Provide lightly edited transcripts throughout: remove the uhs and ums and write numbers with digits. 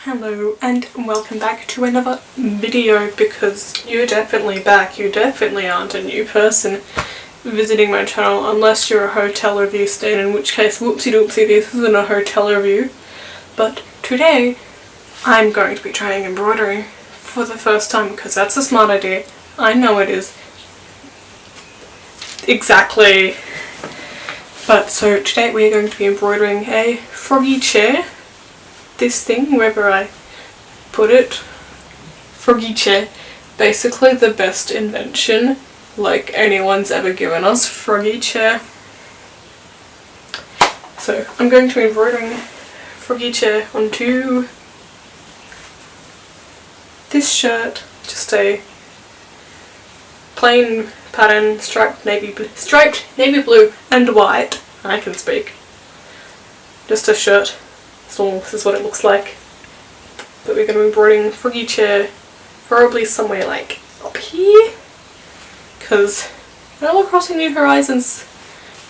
Hello and welcome back to another video, because you're definitely back. You definitely aren't a new person visiting my channel unless you're a hotel review stan, in which case whoopsie doopsie, this isn't a hotel review. But today I'm going to be trying embroidering for the first time because that's a smart idea. I know it is. Exactly. But so today we're going to be embroidering a Froggy chair. This thing, wherever I put it, Froggy chair, basically the best invention like anyone's ever given us. Froggy chair. So I'm going to be embroidering Froggy chair onto this shirt, just a plain pattern, striped navy blue and white. I can speak. Just a shirt. So this is what it looks like. But we're going to be embroidering Froggy chair, probably somewhere like up here, because Crossing New Horizons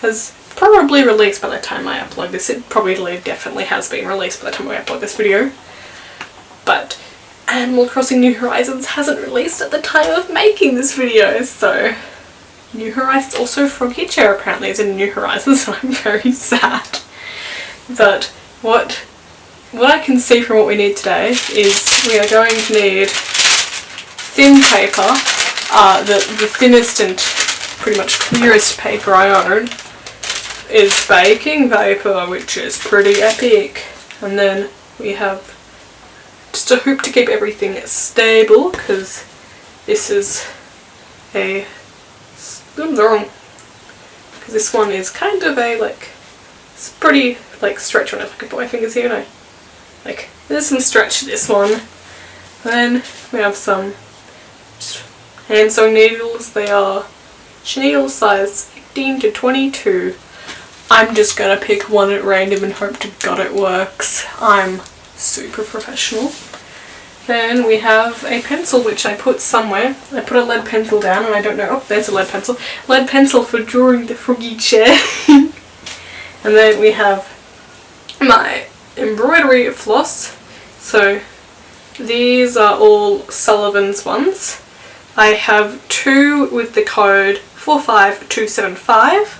has probably released by the time I upload this. It probably definitely has been released by the time I upload this video. But Animal Crossing New Horizons hasn't released at the time of making this video, so New Horizons, also Froggy chair apparently is in New Horizons, and I'm very sad. But what I can see from what we need today is we are going to need thin paper. The thinnest and pretty much clearest paper I own is baking paper, which is pretty epic. And then we have just a hoop to keep everything stable, because this is a... because this one is kind of a, it's pretty, stretch on it. If I can put my fingers here, no. There's some stretch to this one. Then we have some hand sewn needles. They are chenille size 18 to 22. I'm just gonna pick one at random and hope to God it works. I'm super professional. Then we have a pencil which I put somewhere. I put a lead pencil down and I don't know. Oh, there's a lead pencil. Lead pencil for drawing the Froggy chair. And then we have my embroidery floss. So these are all Sullivan's ones. I have two with the code 45275,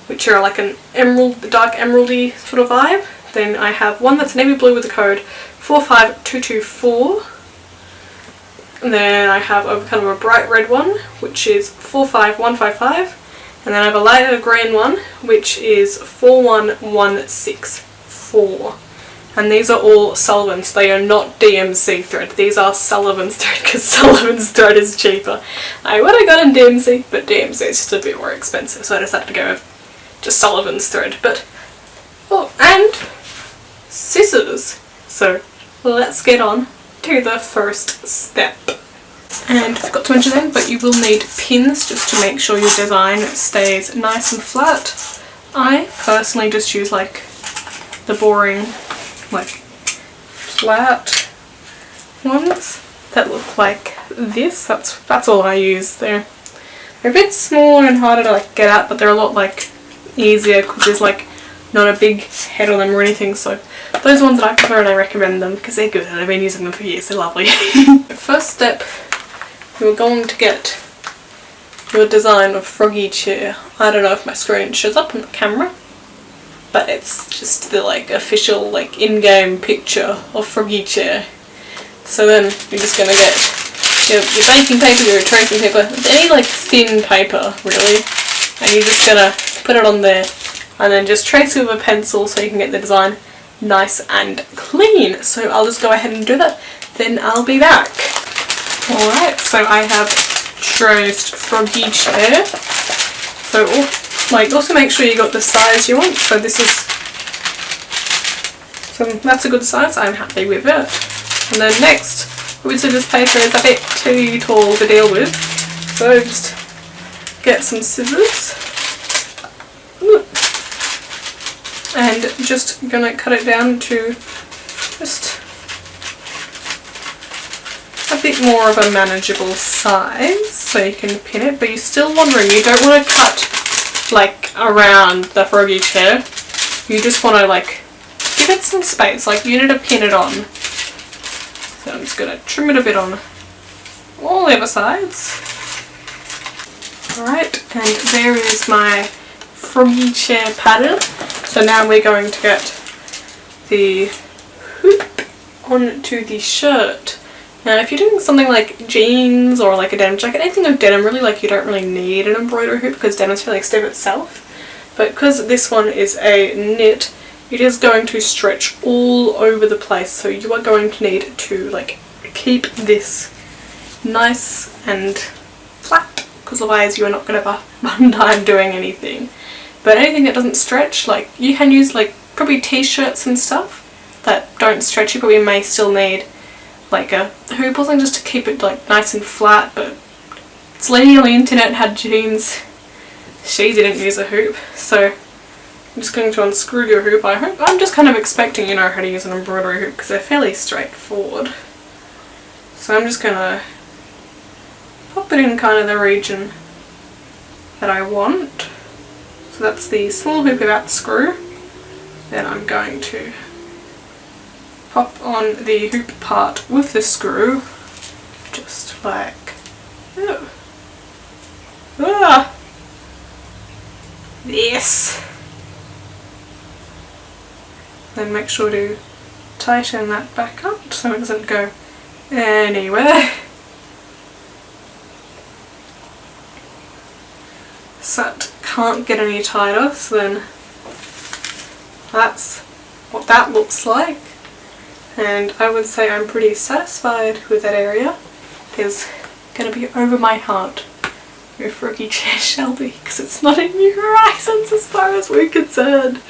which are like an emerald, dark emeraldy sort of vibe. Then I have one that's navy blue with the code 45224. And then I have a kind of a bright red one, which is 45155. And then I have a lighter green one, which is 41164. And these are all Sullivan's. They are not DMC thread. These are Sullivan's thread, because Sullivan's thread is cheaper. I would have gotten DMC, but DMC is just a bit more expensive, so I decided to go with just Sullivan's thread. But, oh, and scissors. So let's get on to the first step. And I forgot to mention that, but you will need pins just to make sure your design stays nice and flat. I personally just use the boring flat ones that look like this. That's all I use. They're a bit smaller and harder to get at, but they're a lot easier because there's not a big head on them or anything. So those ones that I prefer, and I recommend them because they're good and I've been using them for years. They're lovely. First step, you're going to get your design of Froggy chair. I don't know if my screen shows up on the camera, but it's just the official in-game picture of Froggy chair. So then you're just gonna get your baking paper, your tracing paper, any thin paper really, and you're just gonna put it on there and then just trace it with a pencil so you can get the design nice and clean. So I'll just go ahead and do that, then I'll be back. Alright, so I have traced Froggy chair. So also make sure you got the size you want. So that's a good size. I'm happy with it. And then next, obviously this paper is a bit too tall to deal with, so just get some scissors and just gonna cut it down to just a bit more of a manageable size so you can pin it. But you're still wondering, you don't want to cut around the Froggy chair. You just want to give it some space. You need to pin it on So I'm just going to trim it a bit on all the other sides. Alright, and there is my Froggy chair pattern. So now we're going to get the hoop onto the shirt. Now if you're doing something like jeans or like a denim jacket, anything with denim really, like you don't really need an embroidery hoop because denim's fairly stiff itself. But because this one is a knit, it is going to stretch all over the place, so you are going to need to like keep this nice and flat, because otherwise you are not going to have a fun time doing anything. But anything that doesn't stretch, like you can use like probably t-shirts and stuff that don't stretch, you probably may still need like a hoop or something just to keep it like nice and flat. But this lady on the internet had jeans, she didn't use a hoop, so I'm just going to unscrew your hoop. I'm just kind of expecting you know how to use an embroidery hoop because they're fairly straightforward. So I'm just going to pop it in kind of the region that I want. So that's the small hoop without the screw. Then I'm going to pop on the hoop part with the screw, just like oh. Yes. Then make sure to tighten that back up so it doesn't go anywhere. So that can't get any tighter, so then that's what that looks like. And I would say I'm pretty satisfied with that area. It is going to be over my heart with Froggy chair Shelby because it's not in New Horizons as far as we're concerned.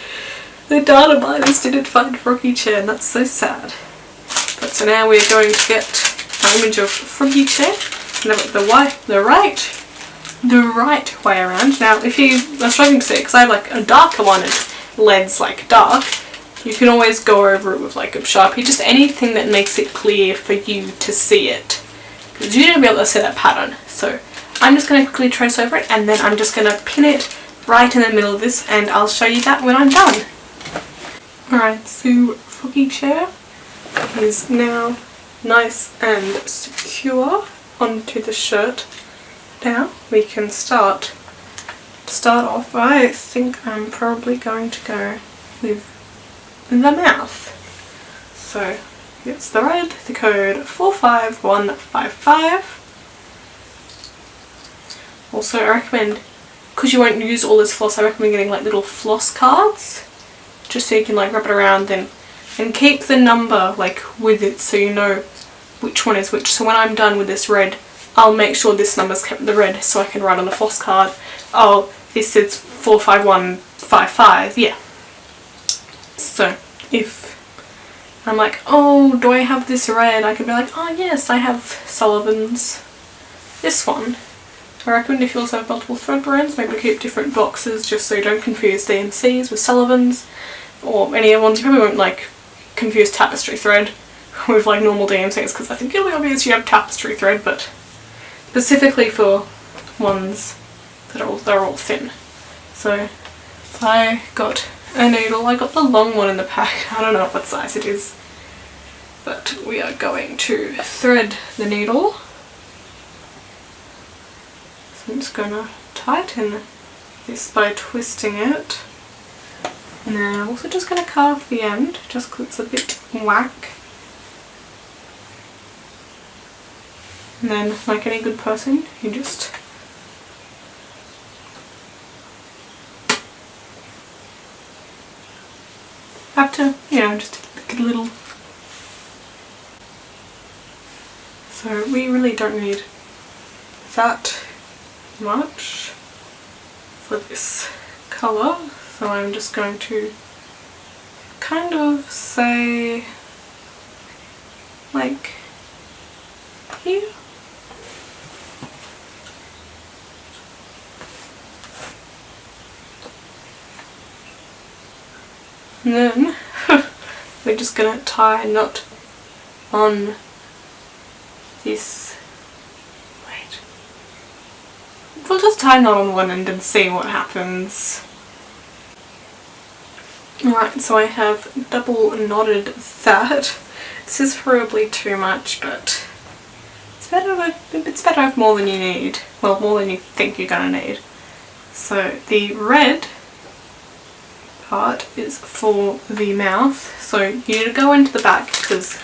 The data miners didn't find Froggy chair and that's so sad. But so now we're going to get our image of Froggy chair and have it the right way around. Now if you are struggling to see it, because I have like a darker one and leads like dark, you can always go over it with like a Sharpie, just anything that makes it clear for you to see it. Because you're going to be able to see that pattern. So I'm just going to quickly trace over it and then I'm just going to pin it right in the middle of this and I'll show you that when I'm done. Alright, so Froggy chair is now nice and secure onto the shirt. Now we can start off. I think I'm probably going to go with the mouth. So it's the red, the code 45155. Also I recommend, because you won't use all this floss, I recommend getting like little floss cards just so you can like wrap it around and keep the number like with it so you know which one is which. So when I'm done with this red, I'll make sure this number's kept in the red so I can write on the floss card, oh this is 45155, yeah. So if I'm like, oh do I have this red, I can be like, oh yes I have Sullivan's, this one. I recommend if you also have multiple thread brands, maybe keep different boxes just so you don't confuse DMCs with Sullivan's or any other ones. You probably won't like confuse tapestry thread with like normal DMCs because I think it'll be obvious you have tapestry thread, but specifically for ones that are all thin. So I got a needle, I got the long one in the pack, I don't know what size it is, but we are going to thread the needle. I'm just going to tighten this by twisting it, and then I'm also just going to carve the end just because it's a bit whack. And then, like any good person, you just have to, you know, just get a little. So we really don't need that much for this colour, so I'm just going to kind of say like here. And then we're just going to tie a knot on this. We'll just tie a knot on one end and see what happens. Alright, so I have double knotted that. This is probably too much, but it's better to have more than you need. Well, more than you think you're gonna need. So the red part is for the mouth. So you need to go into the back because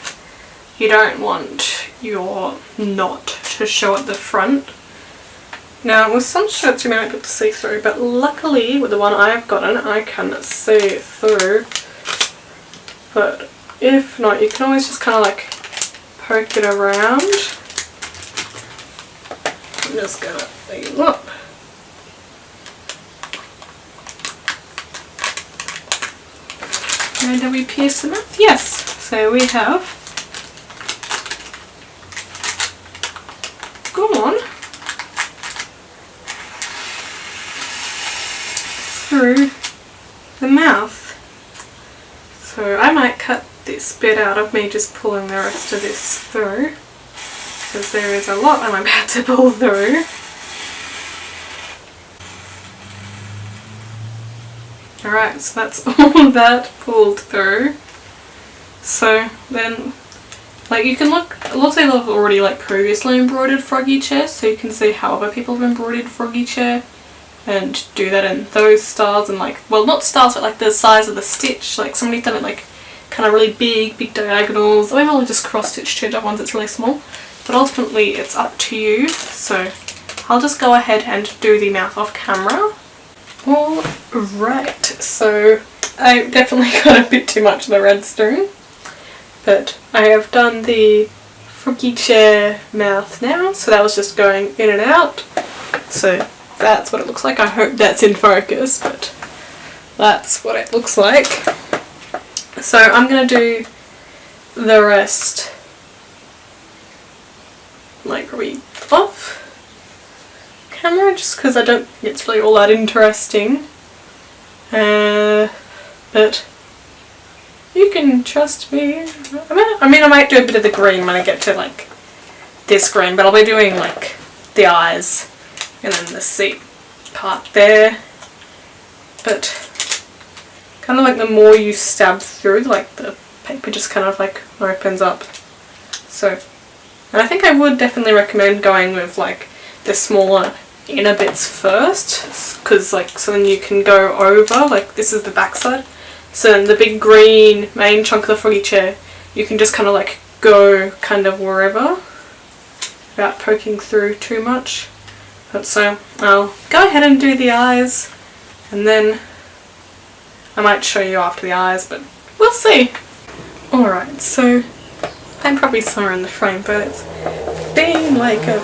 you don't want your knot to show at the front. Now with some shirts you might not be able to see through, but luckily with the one I've gotten I can see through. But if not, you can always just kind of like poke it around. I'm just gonna leave up. And have we pierced the mouth? Yes. So we have gone through the mouth. So I might cut this bit out of me just pulling the rest of this through, because there is a lot I'm about to pull through. Alright, so that's all of that pulled through. So then, like, you can look, lots of people have already like previously embroidered Froggy chair, so you can see how other people have embroidered Froggy chair and do that in those styles, and like, well, not styles, but like the size of the stitch. Like somebody's done it like kind of really big diagonals. I've only just cross stitched two ones, it's really small, but ultimately it's up to you. So I'll just go ahead and do the mouth off camera. Alright, so I definitely got a bit too much of the red string, but I have done the Froggy chair mouth now, so that was just going in and out. So that's what it looks like. I hope that's in focus, but that's what it looks like. So I'm going to do the rest like really off camera, just because I don't think it's really all that interesting. But you can trust me. I mean I might do a bit of the green when I get to like this green, but I'll be doing like the eyes and then the seat part there. But kind of like the more you stab through, like the paper just kind of like opens up. So, and I think I would definitely recommend going with like the smaller inner bits first, because like, so then you can go over, like this is the back side, so then the big green main chunk of the Froggy chair, you can just kind of like go kind of wherever without poking through too much. But so I'll go ahead and do the eyes, and then I might show you after the eyes, but we'll see. Alright, so I'm probably somewhere in the frame, but it's been like an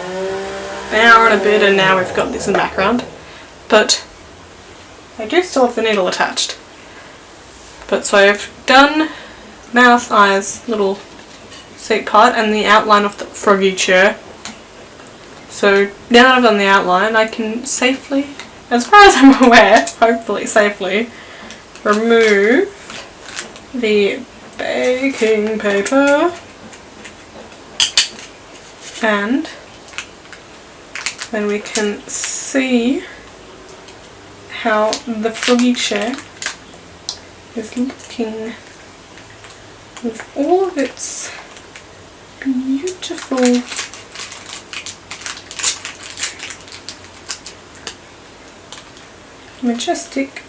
hour and a bit, and now we've got this in the background. But I do still have the needle attached. But so I've done mouth, eyes, little seat part, and the outline of the Froggy chair. So now that I've done the outline, I can safely, as far as I'm aware, hopefully safely, remove the baking paper, and then we can see how the Froggy chair is looking with all of its beautiful majestic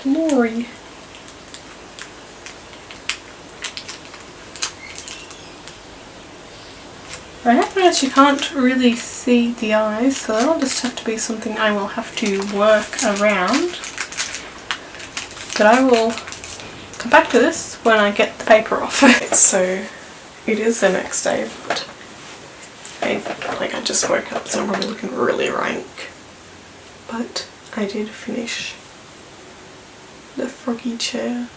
glory. I have noticed you can't really see the eyes, so that'll just have to be something I will have to work around. But I will come back to this when I get the paper off. So it is the next day, but I just woke up, so I'm probably looking really rank. But I did finish the Froggy chair.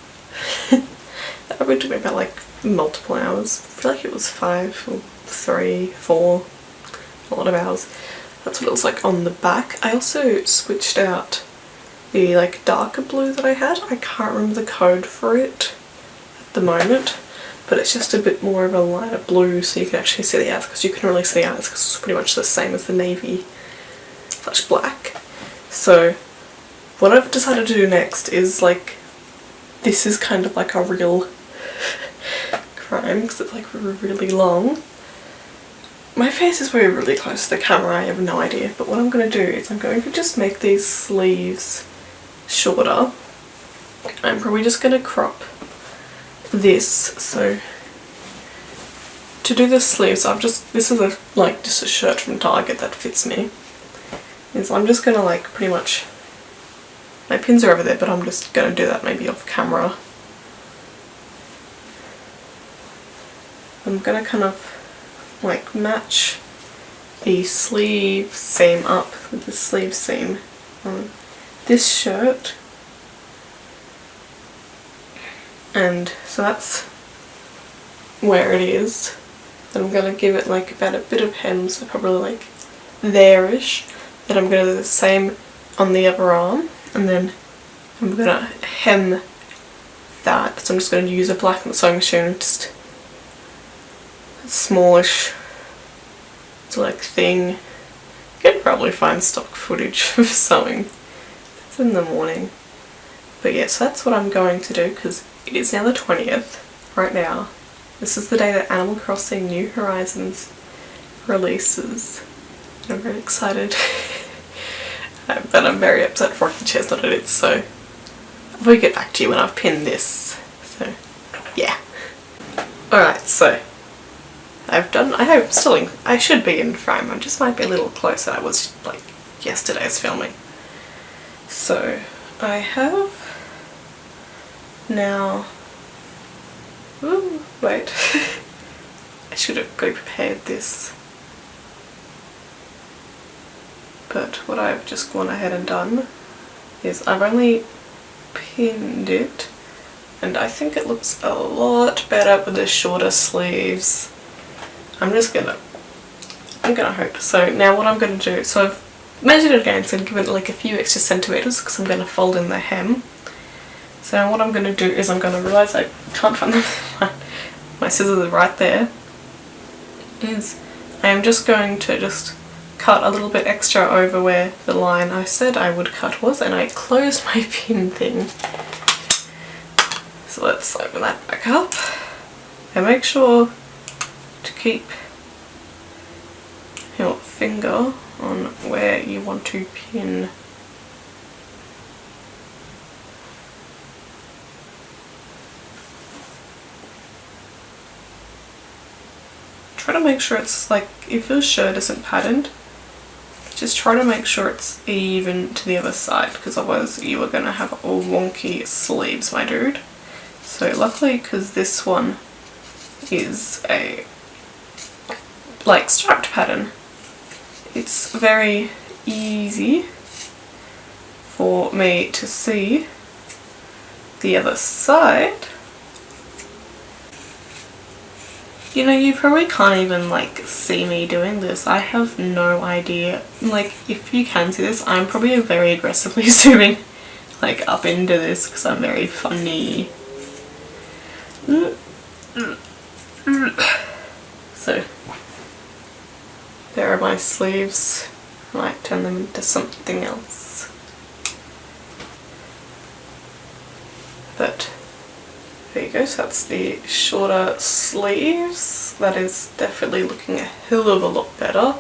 That probably took me about like multiple hours. I feel like it was 5 or 3, 4, a lot of hours. That's what it was like on the back. I also switched out the like darker blue that I had. I can't remember the code for it at the moment, but it's just a bit more of a lighter blue, so you can actually see the eyes, because you can really see the eyes because it's pretty much the same as the navy / black. So what I've decided to do next is, like, this is kind of like a real time because it's like really long. My face is probably really close to the camera, I have no idea, but what I'm going to do is I'm going to just make these sleeves shorter. I'm probably just going to crop this. So to do the sleeves, this is just a shirt from Target that fits me. Is I'm just going to like pretty much, my pins are over there, but I'm just going to do that maybe off camera. I'm going to kind of like match the sleeve seam up with the sleeve seam on this shirt, and so that's where it is. And I'm going to give it like about a bit of hem, so probably like there-ish. Then I'm going to do the same on the other arm, and then I'm going to hem that. So I'm just going to use a black sewing machine, just smallish like thing. You can probably find stock footage of sewing. It's in the morning. But yes, that's what I'm going to do because it is now the 20th right now. This is the day that Animal Crossing New Horizons releases. I'm very excited. But I'm very upset Froggy Chair's not in it, so I'll get back to you when I've pinned this. So yeah. Alright, so I should be in frame. I just might be a little closer than I was like yesterday's filming. So I have now, ooh, wait, I should have pre-prepared this, but what I've just gone ahead and done is I've only pinned it, and I think it looks a lot better with the shorter sleeves. I'm gonna hope. So now what I'm gonna do, so I've measured it again, so I'm giving it like a few extra centimetres because I'm gonna fold in the hem. So now what I'm gonna do is I'm gonna realise I can't find them. My scissors are right there. Is I am just going to just cut a little bit extra over where the line I said I would cut was, and I closed my pin thing. So let's open that back up and make sure to keep your finger on where you want to pin. Try to make sure it's like, if your shirt isn't patterned, just try to make sure it's even to the other side, because otherwise you are going to have all wonky sleeves, my dude. So luckily, because this one is a like striped pattern, it's very easy for me to see the other side. You know, you probably can't even like see me doing this. I have no idea. Like, if you can see this, I'm probably very aggressively zooming like up into this because I'm very funny. So there are my sleeves. I might turn them into something else. But there you go, so that's the shorter sleeves. That is definitely looking a hell of a lot better.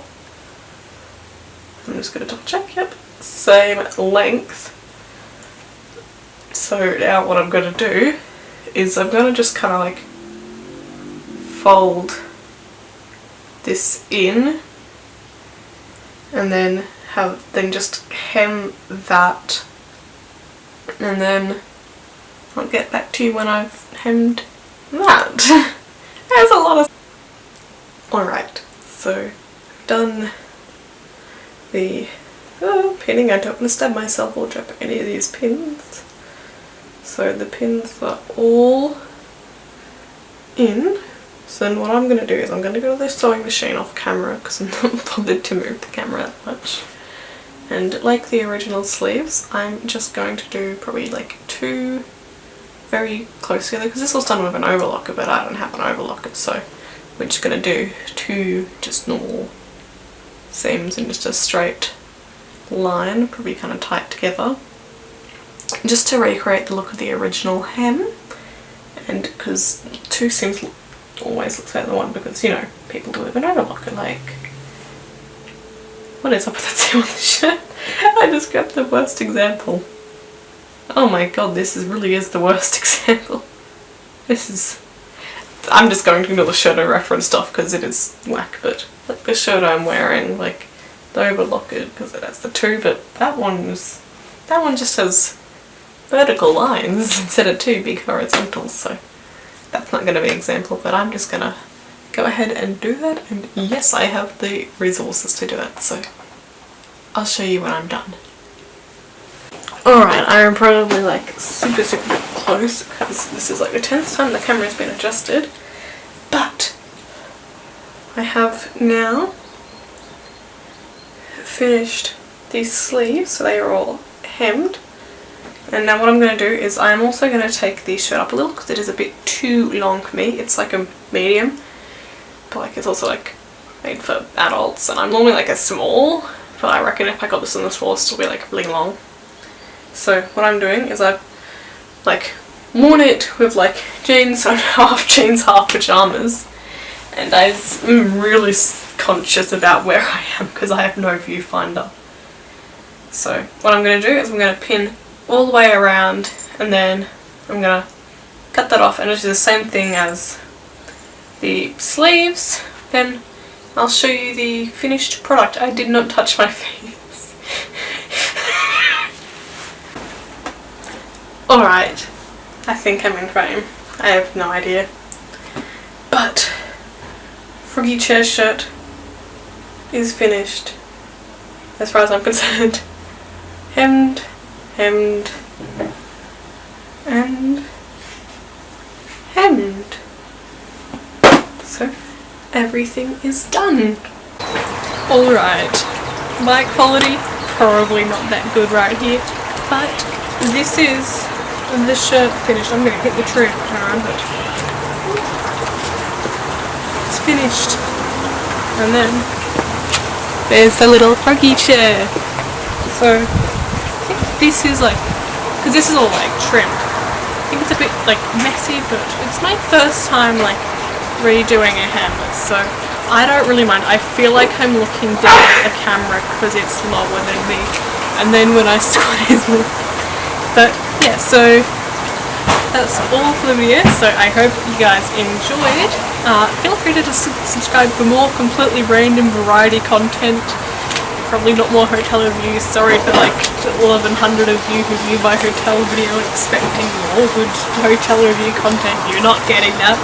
I'm just going to double check, yep, same length. So now what I'm going to do is I'm going to just kind of like fold this in and then just hem that, and then I'll get back to you when I've hemmed that. There's a lot of... Alright, so I've done the pinning. I don't want to stab myself or drop any of these pins. So the pins are all in. So then what I'm going to do is I'm going to go to the sewing machine off camera because I'm not bothered to move the camera that much. And like the original sleeves, I'm just going to do probably like two very close together, because this was done with an overlocker, but I don't have an overlocker, so we're just going to do two just normal seams in just a straight line, probably kind of tight together, just to recreate the look of the original hem. And because two seams always looks better than one because, you know, people do live in overlock and like, what is up with that seam on the shirt? I just grabbed the worst example. Oh my god, this really is the worst example. This is... I'm just going to ignore the shirt I referenced stuff because it is whack, but like the shirt I'm wearing, like the overlock it because it has the two, but that one just has vertical lines instead of two big horizontals, so that's not going to be an example, but I'm just going to go ahead and do that, and yes, I have the resources to do it, so I'll show you when I'm done. Alright, I am probably like super close because this is like the 10th time the camera's been adjusted, but I have now finished these sleeves, so they are all hemmed, and now what I'm going to do is I'm also going to take the shirt up a little because it is a bit too long for me. It's like a medium, but like it's also like made for adults, and I'm normally like a small, but I reckon if I got this in the small it'll still be like really long. So what I'm doing is I've like worn it with like jeans, half jeans, half pyjamas, and I'm really conscious about where I am because I have no viewfinder. So what I'm going to do is I'm going to pin all the way around, and then I'm going to cut that off and just do the same thing as the sleeves. Then I'll show you the finished product. I did not touch my face. Alright, I think I'm in frame. I have no idea. But Froggy Chair shirt is finished as far as I'm concerned. Hemmed, hemmed, and hemmed. So everything is done. Alright, mic quality probably not that good right here, but this is the shirt finished. I'm going to hit the tree every time, but it's finished. And then there's the little Froggy chair. So I think this is like, because this is all like trimmed, I think it's a bit like messy, but it's my first time like redoing a hammer, so I don't really mind. I feel like I'm looking down at the camera because it's lower than me, and then when I squeeze it. But yeah, so that's all for the video, so I hope you guys enjoyed. Feel free to just subscribe for more completely random variety content. Probably not more hotel reviews. Sorry for like the 1100 of you who view my hotel video expecting more good hotel review content. You're not getting that.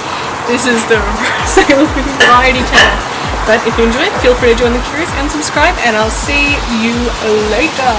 This is the variety channel. But if you enjoyed, feel free to join the curious and subscribe, and I'll see you later.